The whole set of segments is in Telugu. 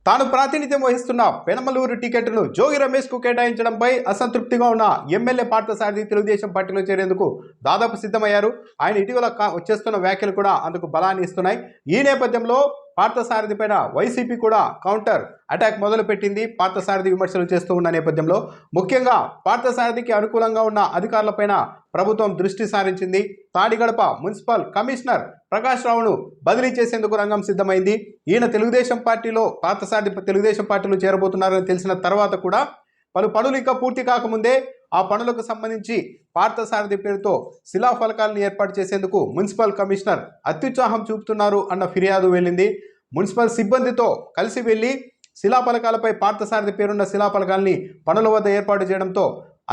తాను ప్రాతినిధ్యం వహిస్తున్న పెనమలూరు టికెట్ను జోగి రమేష్కు కేటాయించడంపై అసంతృప్తిగా ఉన్న ఎమ్మెల్యే పార్థసారథి తెలుగుదేశం పార్టీలో చేరేందుకు దాదాపు సిద్ధమయ్యారు. ఆయన ఇటీవల వచ్చేస్తున్న వ్యాఖ్యలు కూడా అందుకు బలాన్ని ఇస్తున్నాయి. ఈ నేపథ్యంలో పార్థసారథి పైన వైసీపీ కూడా కౌంటర్ అటాక్ మొదలుపెట్టింది. పార్థసారథి విమర్శలు చేస్తూ ఉన్న నేపథ్యంలో ముఖ్యంగా పార్థసారథికి అనుకూలంగా ఉన్న అధికారులపైన ప్రభుత్వం దృష్టి సారించింది. తాడిగడప మున్సిపల్ కమిషనర్ ప్రకాష్ రావును బదిలీ చేసేందుకు రంగం సిద్ధమైంది. ఈయన తెలుగుదేశం పార్టీలో పార్థసారథి తెలుగుదేశం పార్టీలో చేరబోతున్నారని తెలిసిన తర్వాత కూడా పలు పనులు ఇంకా పూర్తి కాకముందే ఆ పనులకు సంబంధించి పార్థసారథి పేరుతో శిలాఫలకాలను ఏర్పాటు చేసేందుకు మున్సిపల్ కమిషనర్ అత్యుత్సాహం చూపుతున్నారు అన్న ఫిర్యాదు వెళ్ళింది. మున్సిపల్ సిబ్బందితో కలిసి వెళ్లి శిలాఫలకాలపై పార్థసారథి పేరున్న శిలాఫలకాలని పనుల వద్ద ఏర్పాటు చేయడంతో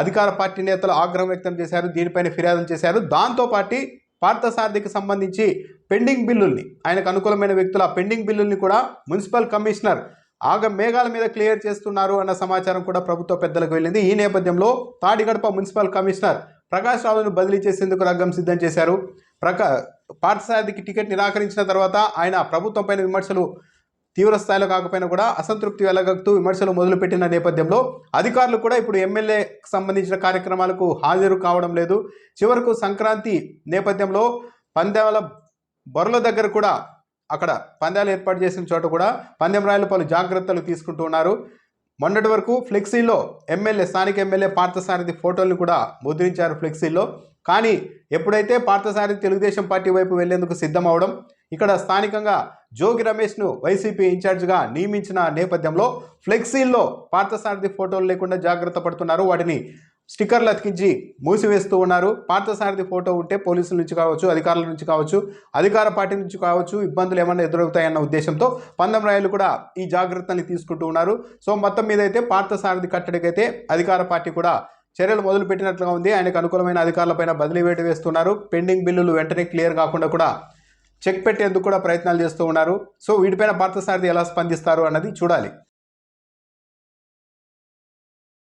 అధికార పార్టీ నేతలు ఆగ్రహం వ్యక్తం చేశారు. దీనిపైన ఫిర్యాదులు చేశారు. దాంతోపాటు పార్థసారథికి సంబంధించి పెండింగ్ బిల్లుల్ని, ఆయనకు అనుకూలమైన వ్యక్తుల పెండింగ్ బిల్లుల్ని కూడా మున్సిపల్ కమిషనర్ మేఘాల మీద క్లియర్ చేస్తున్నారు అన్న సమాచారం కూడా ప్రభుత్వ పెద్దలకు వెళ్ళింది. ఈ నేపథ్యంలో తాడిగడప మున్సిపల్ కమిషనర్ ప్రకాష్ రావును బదిలీ చేసేందుకు రంగం సిద్ధం చేశారు. పార్థసారథికి టికెట్ నిరాకరించిన తర్వాత ఆయన ప్రభుత్వం పైన విమర్శలు తీవ్ర స్థాయిలో కాకపోయినా కూడా అసంతృప్తి వెలగక్తూ విమర్శలు మొదలుపెట్టిన నేపథ్యంలో అధికారులు కూడా ఇప్పుడు ఎమ్మెల్యేకి సంబంధించిన కార్యక్రమాలకు హాజరు కావడం లేదు. చివరకు సంక్రాంతి నేపథ్యంలో పందెాల బొర్ల దగ్గర కూడా అక్కడ పందాలు ఏర్పాటు చేసిన చోట కూడా పందెం రాయలు పలు జాగ్రత్తలు తీసుకుంటూ ఉన్నారు. మొన్నటి వరకు ఫ్లెక్సీల్లో స్థానిక ఎమ్మెల్యే పార్థసారథి ఫోటోలను కూడా ముద్రించారు ఫ్లెక్సీల్లో. కానీ ఎప్పుడైతే పార్థసారథి తెలుగుదేశం పార్టీ వైపు వెళ్లేందుకు సిద్ధం అవడం, ఇక్కడ స్థానికంగా జోగి రమేష్ను వైసీపీ ఇన్ఛార్జిగా నియమించిన నేపథ్యంలో ఫ్లెక్సీల్లో పార్థసారథి ఫోటోలు లేకుండా జాగ్రత్త పడుతున్నారు. వాటిని స్టిక్కర్లు అతికించి మూసివేస్తూ ఉన్నారు. పార్థసారథి ఫోటో ఉంటే పోలీసుల నుంచి కావచ్చు, అధికారుల నుంచి కావచ్చు, అధికార పార్టీ నుంచి కావచ్చు ఇబ్బందులు ఏమన్నా ఎదురవుతాయన్న ఉద్దేశంతో పందెం రాయలు కూడా ఈ జాగ్రత్తల్ని తీసుకుంటూ ఉన్నారు. సో మొత్తం మీద అయితే పార్థసారథి కట్టడికైతే అధికార పార్టీ కూడా చర్యలు మొదలుపెట్టినట్లుగా ఉంది. ఆయనకు అనుకూలమైన అధికారులపైన బదిలీ వేటు వేస్తున్నారు. పెండింగ్ బిల్లులు వెంటనే క్లియర్ కాకుండా కూడా చెక్ పెట్టేందుకు కూడా ప్రయత్నాలు చేస్తూ ఉన్నారు. సో వీటిపైన పార్థసారథి ఎలా స్పందిస్తారు అన్నది చూడాలి.